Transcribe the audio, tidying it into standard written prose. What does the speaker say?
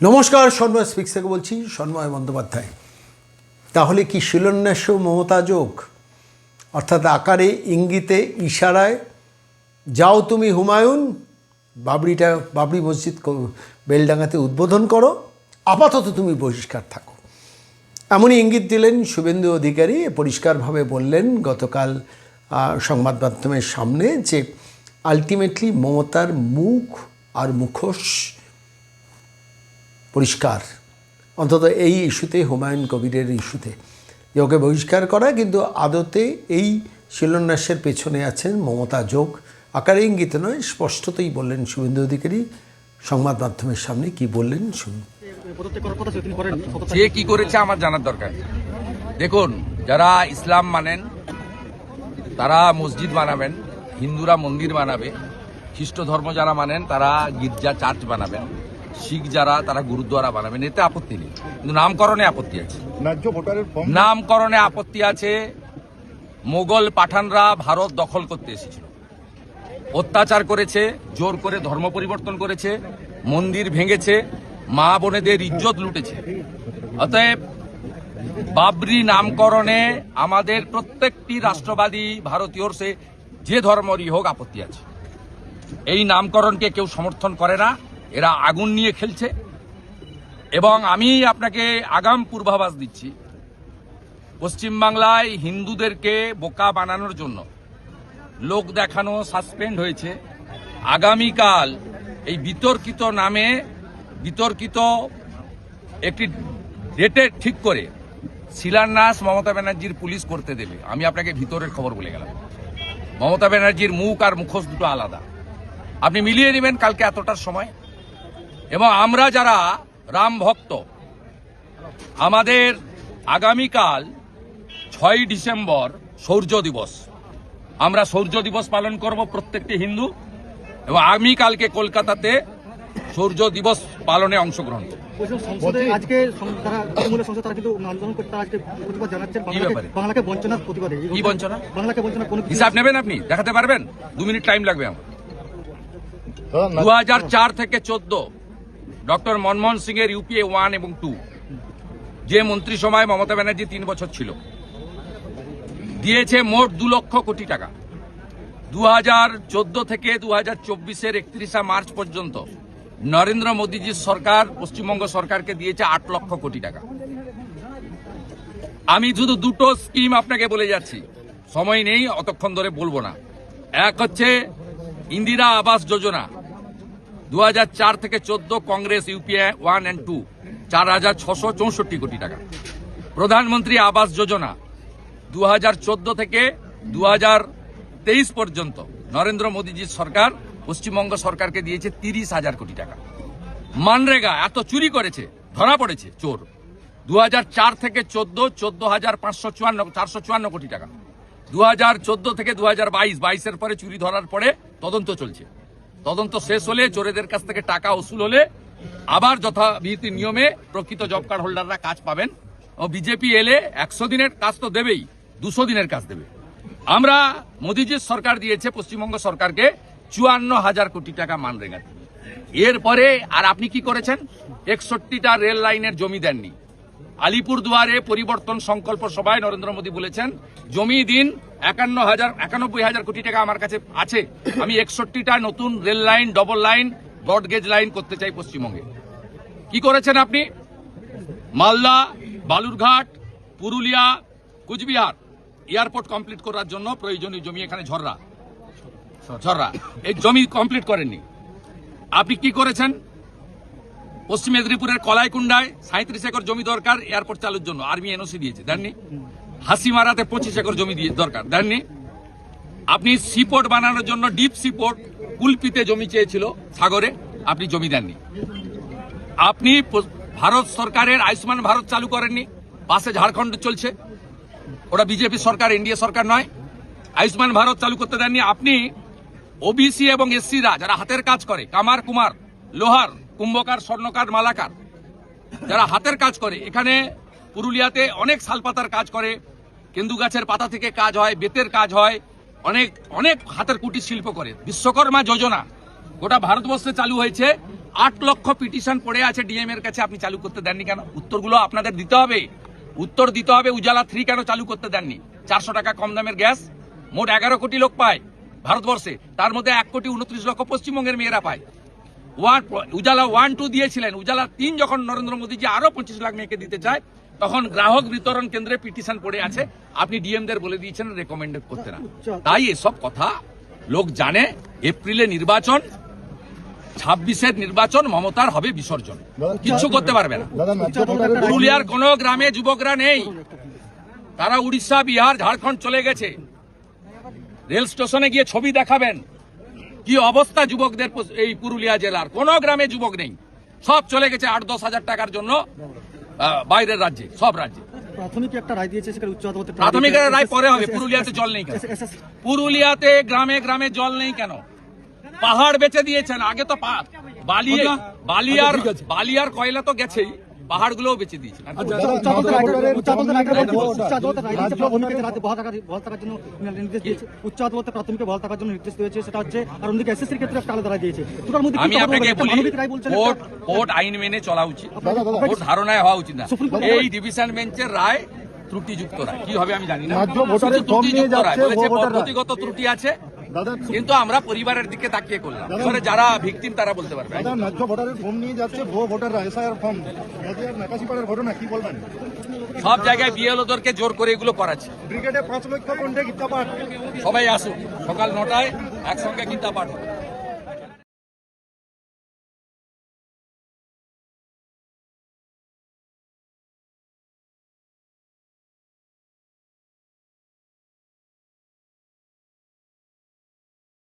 নমস্কার, সন্ময় স্পিক্স থেকে বলছি, সন্ময় বন্দ্যোপাধ্যায়। তাহলে কি শিলান্যাস মমতা যোগ, অর্থাৎ আকারে, ইঙ্গিতে, ইশারায় যাও তুমি হুমায়ুন, বাবরি মসজিদ বেলডাঙ্গাতে উদ্বোধন করো, আপাতত তুমি বহিষ্কার থাকো, এমনই ইঙ্গিত দিলেন শুভেন্দু অধিকারী। পরিষ্কারভাবে বললেন গতকাল সংবাদ মাধ্যমের সামনে যে আলটিমেটলি মমতার মুখ আর মুখোশ পরিষ্কার, অন্তত এই ইস্যুতে, হুমায়ুন কবিরের ইস্যুতে যে ওকে বহিষ্কার করা, কিন্তু আদতে এই শিলান্যাসের পেছনে আছেন মমতা যোগ। আকারে ইঙ্গিতে নয়, স্পষ্টতই বললেন শুভেন্দু অধিকারী। সংবাদ মাধ্যমের সামনে কি বললেন শুনুন। সে কি করেছে আমার জানার দরকার। দেখুন, যারা ইসলাম মানেন তারা মসজিদ বানাবেন, হিন্দুরা মন্দির বানাবে, খ্রিস্ট ধর্ম যারা মানেন তারা গির্জা চার্চ বানাবেন, শিখ যারা তারা গুরুদ্বারা বানাবেন, এতে আপত্তি নেই। কিন্তু নামকরণে আপত্তি আছে। নামকরণে আপত্তি আছে। মোগল পাঠানরা ভারত দখল করতে এসেছিল, অত্যাচার করেছে, জোর করে ধর্ম পরিবর্তন করেছে, মন্দির ভেঙেছে, মা বোনেদের ইজ্জত লুটেছে। অতএব বাবরি নামকরণে আমাদের প্রত্যেকটি রাষ্ট্রবাদী ভারতীয়র সে যে ধর্মেরই হোক আপত্তি আছে। এই নামকরণকে কেউ সমর্থন করে না, এরা আগুন নিয়ে খেলছে। এবং আমি আপনাকে আগাম পূর্বাভাস দিচ্ছি, পশ্চিমবাংলায় হিন্দুদেরকে বোকা বানানোর জন্য লোক দেখানো সাসপেন্ড হয়েছে। আগামীকাল এই বিতর্কিত নামে বিতর্কিত একটি ডেটে ঠিক করে শিলান্যাস মমতা ব্যানার্জির পুলিশ করতে দেবে। আমি আপনাকে ভিতরের খবর বলে গেলাম, মমতা ব্যানার্জির মুখ আর মুখোশ দুটো আলাদা। আপনি মিলিয়ে নেবেন কালকে এতটার সময়। এবং আমরা যারা রাম ভক্ত, আমাদের আগামীকাল 6ই ডিসেম্বর শৌর্য দিবস। আমরা শৌর্য দিবস পালন করব প্রত্যেকটি হিন্দু, এবং আমি কালকে কলকাতাতে শৌর্য দিবস পালনে অংশগ্রহণ করব। কি বঞ্চনা? হিসাব নেবেন আপনি, দেখাতে পারবেন? 2 মিনিট টাইম লাগবে আমার। 2004 থেকে 14 ডক্টর মনমোহন সিং এর ইউপিএ 1 এবং 2 যে মন্ত্রিসভায় মমতা ব্যানার্জি 3 বছর ছিল, দিয়েছে মোট 2 লক্ষ কোটি টাকা। 2014 থেকে 2024-এর 31 মার্চ পর্যন্ত নরেন্দ্র মোদীজির সরকার পশ্চিমবঙ্গ সরকারকে দিয়েছে 8 লক্ষ কোটি টাকা। আমি শুধু দুটো স্কিম আপনাকে বলে যাচ্ছি, সময় নেই, অতক্ষণ ধরে বলবো না। এক হচ্ছে ইন্দিরা আবাস যোজনা, 2004 থেকে 14 কংগ্রেস ইউপিএ 1 and 2, 4,664 কোটি টাকা। প্রধানমন্ত্রী আবাস যোজনা 2014 থেকে 2023 পর্যন্ত নরেন্দ্র মোদীজির সরকার পশ্চিমবঙ্গ সরকারকে দিয়েছে 30,000 কোটি টাকা। মানরেগা এত চুরি করেছে, ধরা পড়েছে চোর। 2004 থেকে 14 14,454 কোটি টাকা। 2014 থেকে 2022 পরে চুরি ধরার পরে তদন্ত চলছে। তদন্ত শেষ হলে, চোরেদের কাছ থেকে টাকা উসুল হলে আবার যথাবিধি নিয়মে প্রকৃত জব কার্ড হোল্ডাররা কাজ পাবেন। ও বিজেপি এলে 100 দিনের কাজ তো দেবেই, 200 দিনের কাজ দেবে। আমরা মোদীজির সরকার দিয়েছে পশ্চিমবঙ্গ সরকারকে 54,000 কোটি টাকা মানরেগা। এরপরে আর আপনি কি করেছেন? 61টা রেল লাইনের জমি দেননি। আলিপুরদুয়ারে পরিবর্তন সংকল্প সভায় নরেন্দ্র মোদী বলেছেন, জমি দিন 91,000 কোটি টাকা আমার কাছে আছে, আমি 61টা নতুন rail line, double line, broad gauge line করতে চাই পশ্চিমবঙ্গে। কি করেছেন আপনি? মালদা, বালুরঘাট, পুরুলিয়া, কুচবিহার এয়ারপোর্ট কমপ্লিট করার জন্য প্রয়োজনীয় জমি এখানে ঝররা এই জমি কমপ্লিট করেননি। আপনি কি করেছেন? পশ্চিম মেদিনীপুরের কলাইকুণ্ডায় 37 একর জমি দরকার এয়ারপোর্ট চালুর জন্য, আর্মি এনওসি দিয়েছে, দেননি। হাসিমারাতে 25 একর জমি দরকার, দেননি। আপনি সিপোর্ট বানানোর জন্য ডিপ সিপোর্ট কুলপিতে জমি চেয়েছিল সাগরে, আপনি জমি দেননি। আপনি ভারত সরকারের আয়ুষ্মান ভারত চালু করেননি, পাশে ঝাড়খণ্ড চলছে, ওটা বিজেপি সরকার, এনডিএ সরকার নয়। আয়ুষ্মান ভারত চালু করতে দেননি। আপনি ওবিসি এবং এসসিরা যারা হাতের কাজ করে, কামার কুমার, লোহার, কুম্ভকার, স্বর্ণকার, মালাকার, যারা হাতের কাজ করে, এখানে পুরুলিয়াতে অনেক শালপাতার কাজ করে, কেন্দু গাছের পাতা থেকে কাজ হয়, বেতের কাজ হয়, অনেক অনেক হাতের কুটির শিল্প করে। বিশ্বকর্মা যোজনা গোটা ভারতবর্ষে চালু হয়েছে, 8 লক্ষ পিটিশন পড়ে আছে ডিএম এর কাছে, আপনি চালু করতে দেননি কেন? উত্তরগুলো আপনাদের দিতে হবে, উত্তর দিতে হবে। উজালা 3 কেন চালু করতে দেননি? 400 টাকা কম দামের গ্যাস মোট 11 কোটি লোক পায় ভারতবর্ষে, তার মধ্যে 1,29,00,000 পশ্চিমবঙ্গের মেয়েরা পায়। উজালা 1-2 দিয়েছিলেন, উজালা 3 যখন নরেন্দ্র মোদীজি আরো 25 লাখ মেয়েকে দিতে চায়, তখন গ্রাহক বিতরণ কেন্দ্রে পিটিশন পড়ে আছে, আপনি ডিএমদের বলে দিয়েছেন রেকমেন্ডেড করতে না। তাই এসব কথা লোক জানে। এপ্রিলে নির্বাচন, 26-এর নির্বাচন, মমতার হবে বিসর্জন, কিচ্ছু করতে পারবে না। পুরুলিয়ার কোনো গ্রামে যুবকরা নেই, তারা উড়িষ্যা, বিহার, ঝাড়খণ্ড চলে গেছে। রেল স্টেশনে গিয়ে ছবি দেখাবেন কি অবস্থা যুবকদের। এই পুরুলিয়া জেলার কোন গ্রামে যুবক নেই, সব চলে গেছে 8-10 হাজার টাকার জন্য বাইরের রাজ্যে, সব রাজ্যে। প্রাথমিক একটা রায় দিয়েছে, সেখানে উচ্চ আদালতে প্রাথমিক রায় পরে হবে। পুরুলিয়াতে জল নেই কেন? পুরুলিয়াতে গ্রামে গ্রামে জল নেই কেন? পাহাড় বেচে দিয়েছেন। আগে তো বালিয়ার কয়লা তো গেছেই, পাহাড়গুলোও বেচে দিয়েছেন। উচ্চ আদালতে প্রাথমিক বহাল থাকার জন্য নির্দেশ দিয়েছে, সেটা হচ্ছে। আর অন্যদিকে এসএসসির ক্ষেত্রে একটা আলাদা রায় দিয়েছে। আমি আপনাকে বলি, কোর্ট আইন মেনে চলা উচিত, কোর্ট ধারণায় হওয়া উচিত না। এই ডিভিশন বেঞ্চের রায় ত্রুটিযুক্ত রায়, কি হবে আমি জানি না, ত্রুটিযুক্ত রায় বলেছে। পদ্ধতিগত ত্রুটি আছে, কিন্তু আমরা পরিবারের দিকে তাকিয়ে করলাম। এবারে যারা ভিকটিম তারা বলতে পারবে। ন্যায্য ভোটারের ফর্ম নিয়ে যাচ্ছে, ভুয়ো ভোটাররা এসআইআর ফর্ম, নাকাশিপাড়ার ঘটনা কি বলবেন? সব জায়গায় বিএলওদেরকে জোর করে এগুলো করাচ্ছে। ব্রিগেডে 5 লক্ষ কণ্ঠে গীতা পাঠ। সবাই আসুক, সকাল 9টায় একসঙ্গে গীতা পাঠ হবে।